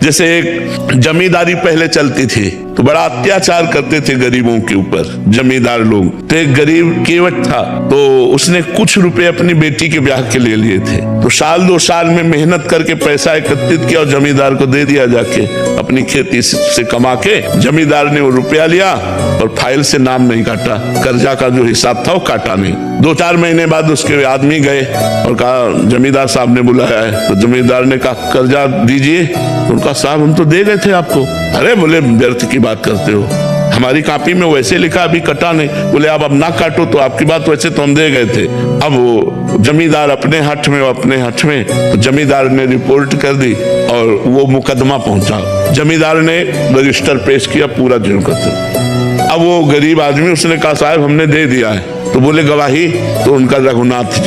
जैसे एक जमींदारी पहले चलती थी तो बड़ा अत्याचार करते थे गरीबों के ऊपर जमींदार लोग। तो एक गरीब केवट था, तो उसने कुछ रुपए अपनी बेटी के ब्याह के लिए लिए थे। तो साल 2 साल में मेहनत करके पैसा एकत्रित किया और जमींदार को दे दिया जाके। अपनी खेती से कमा के जमींदार ने वो रुपया लिया और फाइल से नाम नहीं काटा, कर्जा का जो हिसाब था वो काटा नहीं। 2-4 महीने बाद उसके आदमी गए और कहा जमींदार साहब ने बुलाया है। तो जमींदार ने कहा कर्जा दीजिए। तो उनका साहब हम तो दे गए थे आपको। अरे बोले व्यर्थ की बात करते हो, हमारी कॉपी में वैसे लिखा अभी कटा नहीं। बोले आप अब ना काटो तो आपकी बात वैसे तो हम दे गए थे। अब वो जमींदार अपने हठ में तो जमींदार ने रिपोर्ट कर दी और वो मुकदमा पहुंचा। जमींदार ने रजिस्टर पेश किया पूरा जुर्म। अब वो गरीब आदमी उसने कहा साहब हमने दे दिया है। तो बोले गवाही? तो उनका रघुनाथ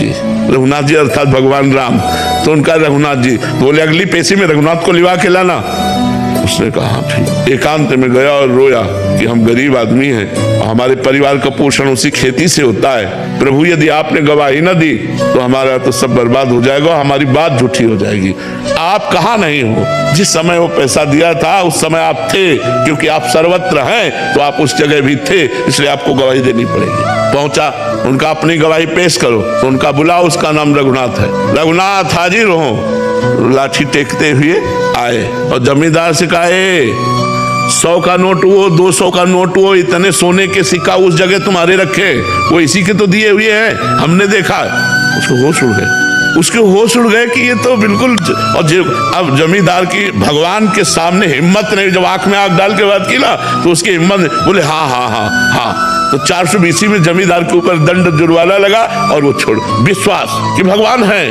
जी अर्थात भगवान राम। तो उनका रघुनाथ जी। बोले अगली पेशी में रघुनाथ को लिवा के लाना। उसने कहा ठीक। एकांत में गया और रोया कि हम गरीब आदमी हैं, हमारे परिवार का पोषण उसी खेती से होता है। प्रभु यदि आपने गवाही न दी तो हमारा तो सब बर्बाद हो जाएगा, हमारी बात झूठी हो जाएगी। आप कहाँ नहीं हो? जिस समय वो पैसा दिया था उस समय आप थे, क्योंकि आप सर्वत्र हैं तो आप उस जगह भी थे, इसलिए आपको गवाही देनी पड़ेगी। पहुंचा, उनका अपनी गवाही पेश करो। तो उनका बुलाओ, उसका नाम रघुनाथ है। रघुनाथ हाजिर हो। लाठी टेकते हुए आए और जमींदार से कहा 100 का नोट वो, 200 का नोट वो, इतने सोने के सिक्का उस जगह तुम्हारे रखे, वो इसी के तो दिए हुए हैं, हमने देखा। उसको होश उड़ गए। उसके होश उड़ गए कि ये तो बिल्कुल। और अब जमींदार की भगवान के सामने हिम्मत नहीं, जब आंख में आंख डाल के बात की ना तो उसकी हिम्मत। बोले हाँ। तो 420 में जमींदार के ऊपर दंड जुर्माना लगा और वो छोड़। विश्वास कि भगवान है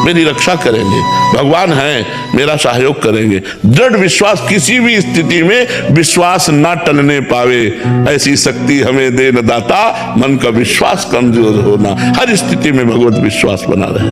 मेरी रक्षा करेंगे, भगवान है मेरा सहयोग करेंगे। दृढ़ विश्वास, किसी भी स्थिति में विश्वास ना टलने पावे, ऐसी शक्ति हमें दे न दाता। मन का विश्वास कमजोर होना, हर स्थिति में भगवत विश्वास बना रहे।